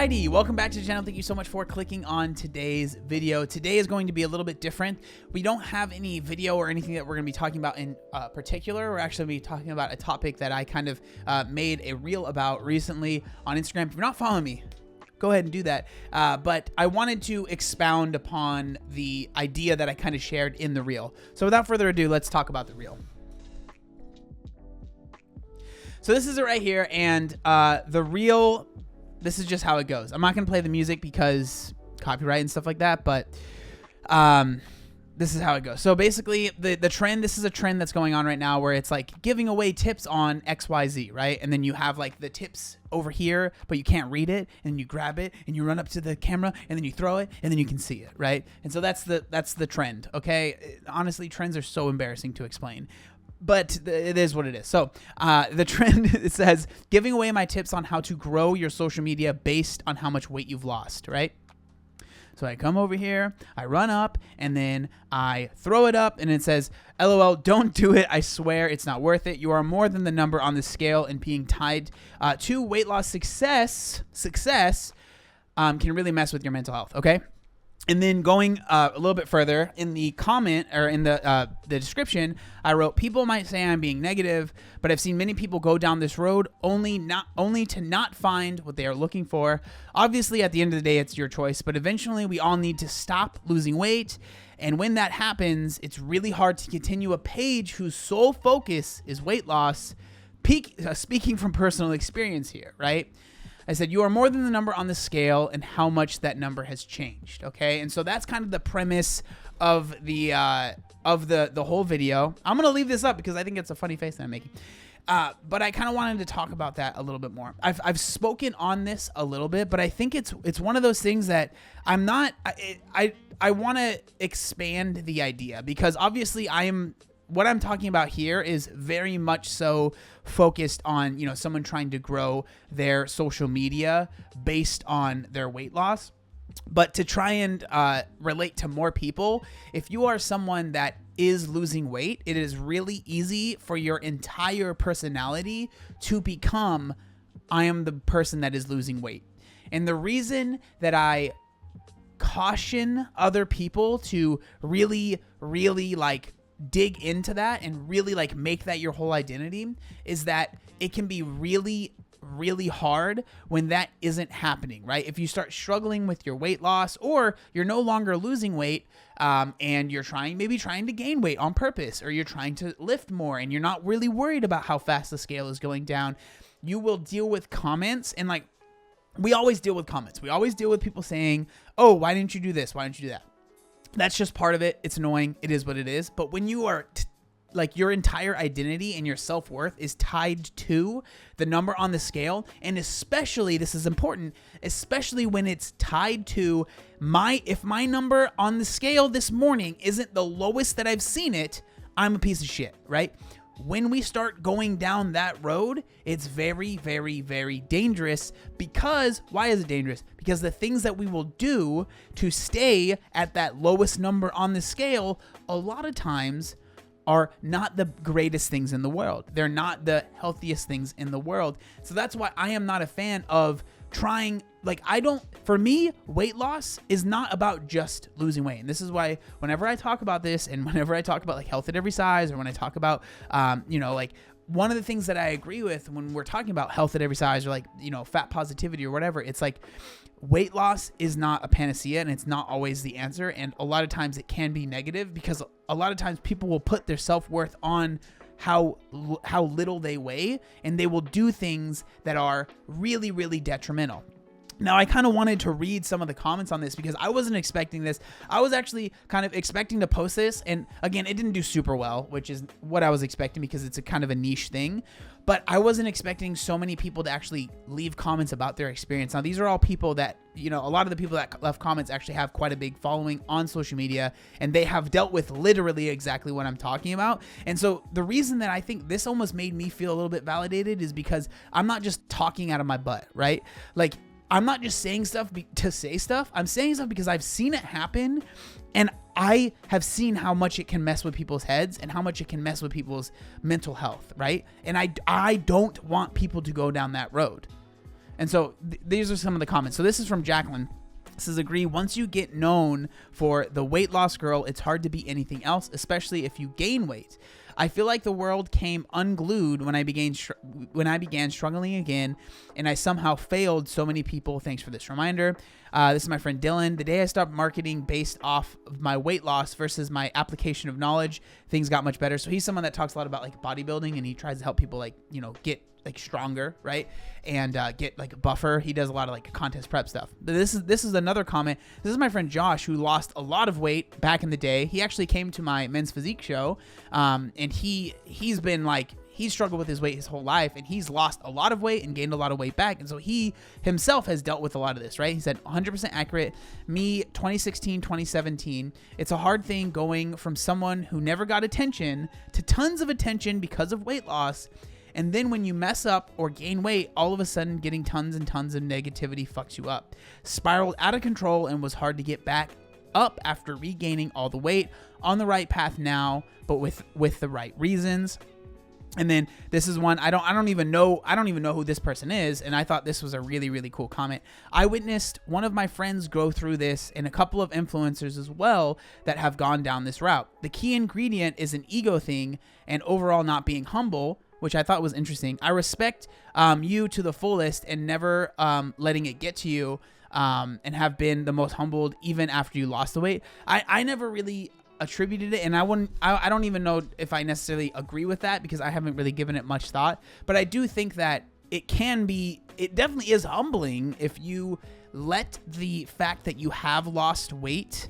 Alrighty, welcome back to the channel. Thank you so much for clicking on today's video. Today is going to be a little bit different. We don't have any video or anything that we're going to be talking about in particular. We're actually going to be talking about a topic that I kind of made a reel about recently on Instagram. If you're not following me, go ahead and do that. But I wanted to expound upon the idea that I kind of shared in the reel. So without further ado, let's talk about the reel. So this is it right here, and the reel, this is just how it goes. I'm not going to play the music because copyright and stuff like that, but this is how it goes. So basically, the trend, this is a trend that's going on right now where it's like giving away tips on XYZ, right? And then you have like the tips over here, but you can't read it, and you grab it, and you run up to the camera, and then you throw it, and then you can see it, right? And so that's the trend, okay? Honestly, trends are so embarrassing to explain, but it is what it is. So the trend, it says, giving away my tips on how to grow your social media based on how much weight you've lost, right? So I come over here, I run up, and then I throw it up, and it says, LOL, don't do it. I swear it's not worth it. You are more than the number on the scale, and being tied to weight loss success can really mess with your mental health, okay? And then going a little bit further in the comment or in the description, I wrote, people might say I'm being negative, but I've seen many people go down this road only to not find what they are looking for. Obviously, at the end of the day, it's your choice, but eventually we all need to stop losing weight. And when that happens, it's really hard to continue a page whose sole focus is weight loss. Speaking from personal experience here, right? I said, you are more than the number on the scale and how much that number has changed. Okay. And so that's kind of the premise of the whole video. I'm going to leave this up because I think it's a funny face that I'm making. But I kind of wanted to talk about that a little bit more. I've spoken on this a little bit, but I think it's one of those things that I'm not, I want to expand the idea because obviously what I'm talking about here is very much so focused on, someone trying to grow their social media based on their weight loss. But to try and relate to more people, if you are someone that is losing weight, it is really easy for your entire personality to become, I am the person that is losing weight. And the reason that I caution other people to really, really dig into that and really make that your whole identity is that it can be really, really hard when that isn't happening, right? If you start struggling with your weight loss or you're no longer losing weight and you're maybe trying to gain weight on purpose, or you're trying to lift more and you're not really worried about how fast the scale is going down, you will deal with comments. And we always deal with comments. We always deal with people saying, oh, why didn't you do this? Why didn't you do that? That's just part of it. It's annoying. It is what it is. But when you are your entire identity and your self-worth is tied to the number on the scale, and especially, this is important, especially when it's tied to if my number on the scale this morning isn't the lowest that I've seen it, I'm a piece of shit, right? When we start going down that road, it's very, very, very dangerous. Because, why is it dangerous? Because the things that we will do to stay at that lowest number on the scale, a lot of times are not the greatest things in the world. They're not the healthiest things in the world. So that's why I am not a fan of trying, for me, weight loss is not about just losing weight. And this is why whenever I talk about this, and whenever I talk about health at every size, or when I talk about, one of the things that I agree with when we're talking about health at every size, or fat positivity or whatever, it's weight loss is not a panacea, and it's not always the answer. And a lot of times it can be negative because a lot of times people will put their self-worth on how little they weigh, and they will do things that are really, really detrimental. Now, I kind of wanted to read some of the comments on this because I wasn't expecting this. I was actually kind of expecting to post this, and again, it didn't do super well, which is what I was expecting because it's a kind of a niche thing. But I wasn't expecting so many people to actually leave comments about their experience. Now, these are all people that, a lot of the people that left comments actually have quite a big following on social media, and they have dealt with literally exactly what I'm talking about. And so the reason that I think this almost made me feel a little bit validated is because I'm not just talking out of my butt, right? I'm not just saying stuff to say stuff. I'm saying stuff because I've seen it happen, and I have seen how much it can mess with people's heads and how much it can mess with people's mental health, right? And I don't want people to go down that road. And so these are some of the comments. So this is from Jacqueline. This is agree. Once you get known for the weight loss girl, it's hard to be anything else, especially if you gain weight. I feel like the world came unglued when I began struggling again, and I somehow failed so many people. Thanks for this reminder. This is my friend Dylan. The day I stopped marketing based off of my weight loss versus my application of knowledge, things got much better. So he's someone that talks a lot about like bodybuilding, and he tries to help people like, you know, get like stronger, right? And get like buffer. He does a lot of like contest prep stuff. This is another comment. This is my friend Josh, who lost a lot of weight back in the day. He actually came to my Men's Physique show, and he's been like, he's struggled with his weight his whole life, and he's lost a lot of weight and gained a lot of weight back. And so he himself has dealt with a lot of this, right? He said 100% accurate. Me, 2016, 2017. It's a hard thing going from someone who never got attention to tons of attention because of weight loss. And then when you mess up or gain weight, all of a sudden getting tons and tons of negativity fucks you up. Spiraled out of control and was hard to get back up after regaining all the weight. On the right path now, but with the right reasons. And then this is one I don't even know who this person is, and I thought this was a really, really cool comment. I witnessed one of my friends go through this, and a couple of influencers as well that have gone down this route. The key ingredient is an ego thing and overall not being humble, which I thought was interesting. I respect you to the fullest and never letting it get to you, and have been the most humbled even after you lost the weight. I never really attributed it, and I don't even know if I necessarily agree with that because I haven't really given it much thought. But I do think that it definitely is humbling if you let the fact that you have lost weight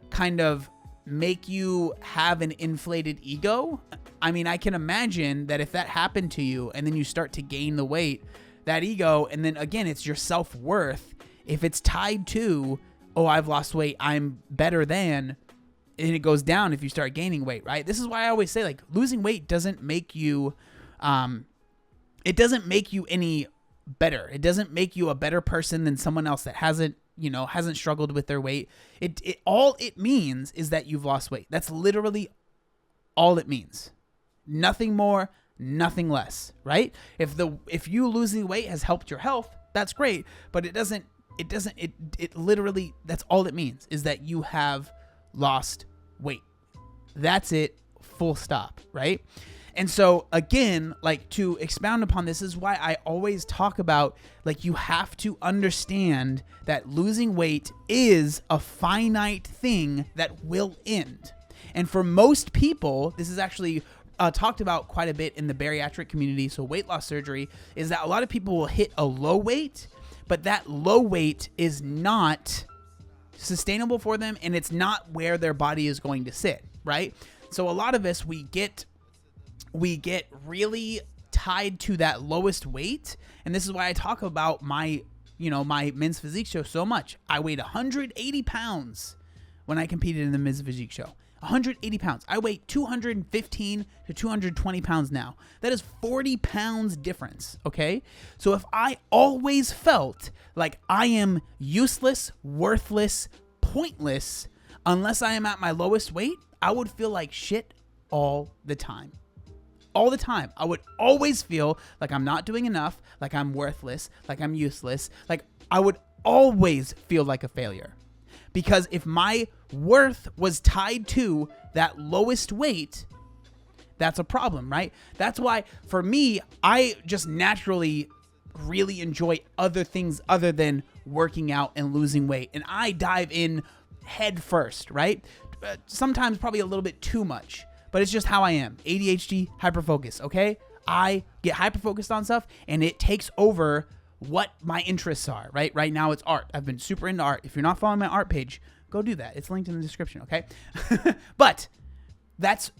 kind of make you have an inflated ego. I mean, I can imagine that if that happened to you and then you start to gain the weight, that ego, and then again, it's your self-worth. If it's tied to, oh, I've lost weight, I'm better than, and it goes down if you start gaining weight, right? This is why I always say, like, losing weight doesn't make you, it doesn't make you any better. It doesn't make you a better person than someone else that hasn't struggled with their weight. All it means is that you've lost weight. That's literally all it means. Nothing more, nothing less, right? If you losing weight has helped your health, that's great, but it literally, that's all it means, is that you have lost weight. That's it, full stop, right? And so again, like, to expound upon this is why I always talk about, like, you have to understand that losing weight is a finite thing that will end. And for most people, this is actually talked about quite a bit in the bariatric community, so weight loss surgery, is that a lot of people will hit a low weight, but that low weight is not sustainable for them, and it's not where their body is going to sit, right? So a lot of us, we get really tied to that lowest weight, and this is why I talk about my Men's Physique show so much. I weighed 180 pounds when I competed in the Men's Physique show. 180 pounds. I weigh 215 to 220 pounds now. That is 40 pounds difference, okay? So if I always felt like I am useless, worthless, pointless, unless I am at my lowest weight, I would feel like shit all the time. All the time. I would always feel like I'm not doing enough, like I'm worthless, like I'm useless. Like, I would always feel like a failure. Because if my worth was tied to that lowest weight, that's a problem, right? That's why, for me, I just naturally really enjoy other things other than working out and losing weight. And I dive in head first, right? Sometimes probably a little bit too much, but it's just how I am. ADHD, hyperfocus, okay? I get hyperfocused on stuff, and it takes over what my interests are, right? Right now it's art. I've been super into art. If you're not following my art page, go do that. It's linked in the description, okay? But that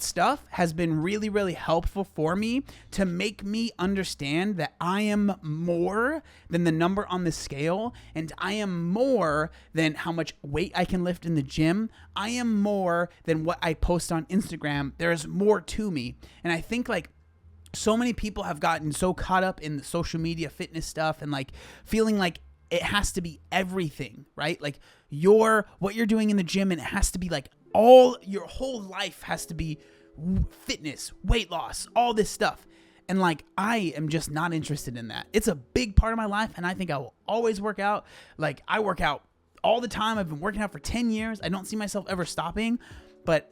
stuff has been really, really helpful for me to make me understand that I am more than the number on the scale, and I am more than how much weight I can lift in the gym. I am more than what I post on Instagram. There's more to me. And I think, like, so many people have gotten so caught up in the social media fitness stuff and, like, feeling like it has to be everything, right? Like, what you're doing in the gym, and it has to be like your whole life has to be fitness, weight loss, all this stuff. And like, I am just not interested in that. It's a big part of my life, and I think I will always work out. Like, I work out all the time. I've been working out for 10 years. I don't see myself ever stopping, but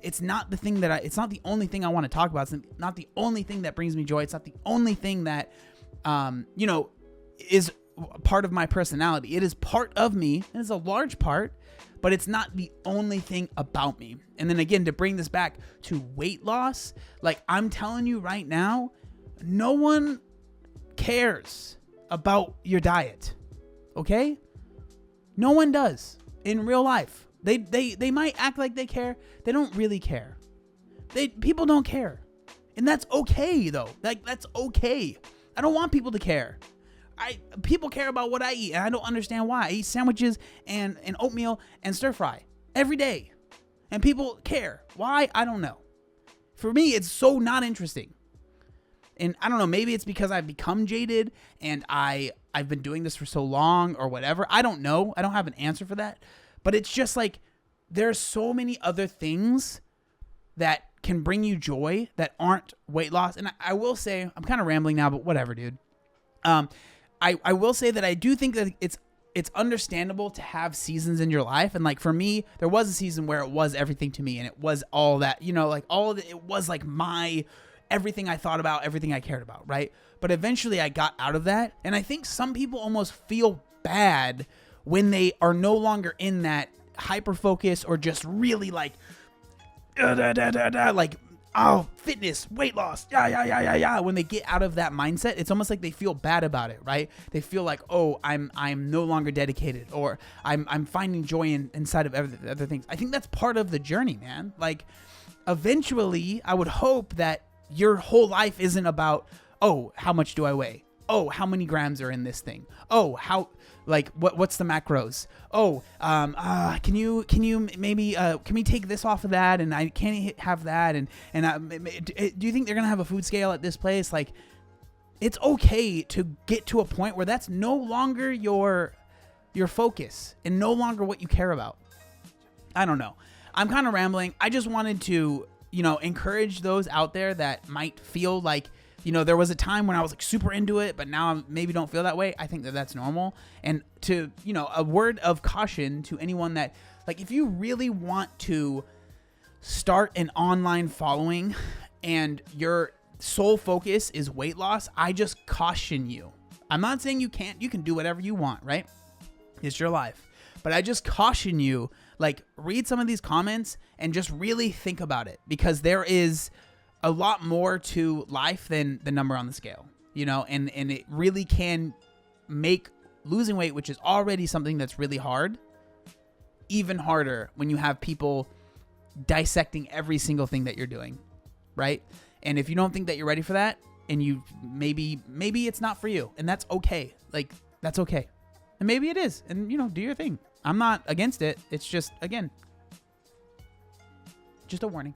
it's not the thing that it's not the only thing I want to talk about. It's not the only thing that brings me joy. It's not the only thing that, is part of my personality. It is part of me, and it's a large part, but it's not the only thing about me. And then again, to bring this back to weight loss, like, I'm telling you right now, no one cares about your diet. Okay? No one does in real life. They might act like they care. They don't really care. People don't care. And that's okay though. Like, that's okay. I don't want people to care. People care about what I eat, and I don't understand why. I eat sandwiches and oatmeal and stir fry every day, and people care. Why? I don't know. For me, it's so not interesting. And I don't know, maybe it's because I've become jaded and I've been doing this for so long or whatever. I don't know. I don't have an answer for that. But it's just like, there's so many other things that can bring you joy that aren't weight loss. And I will say, I'm kind of rambling now, but whatever, dude. I will say that I do think that it's understandable to have seasons in your life. And like, for me, there was a season where it was everything to me, and it was all that, like all of it was like everything I thought about, everything I cared about, right? But eventually I got out of that. And I think some people almost feel bad when they are no longer in that hyper focus, or just really like, like, oh, fitness, weight loss, yeah. When they get out of that mindset, it's almost like they feel bad about it, right? They feel like, oh, I'm no longer dedicated, or I'm finding joy inside of other things. I think that's part of the journey, man. Like, eventually, I would hope that your whole life isn't about, oh, how much do I weigh? Oh, how many grams are in this thing? Oh, what's the macros? Oh, can you maybe can we take this off of that? And I can't have that. And do you think they're gonna have a food scale at this place? Like, it's okay to get to a point where that's no longer your focus and no longer what you care about. I don't know. I'm kind of rambling. I just wanted to, encourage those out there that might feel like, there was a time when I was like super into it, but now I maybe don't feel that way. I think that that's normal. And to, a word of caution to anyone that, like, if you really want to start an online following and your sole focus is weight loss, I just caution you. I'm not saying you can't. You can do whatever you want, right? It's your life. But I just caution you, like, read some of these comments and just really think about it, because there is a lot more to life than the number on the scale, and it really can make losing weight, which is already something that's really hard, even harder when you have people dissecting every single thing that you're doing, right? And if you don't think that you're ready for that, and you maybe it's not for you, and that's okay. Like, that's okay. And maybe it is, and do your thing. I'm not against it. It's just, again, just a warning.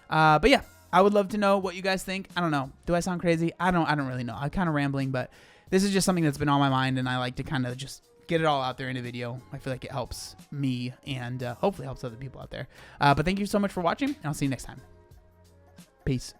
But yeah, I would love to know what you guys think. I don't know. Do I sound crazy? I don't really know. I'm kind of rambling, but this is just something that's been on my mind, and I like to kind of just get it all out there in a video. I feel like it helps me, and hopefully helps other people out there. But thank you so much for watching, and I'll see you next time. Peace.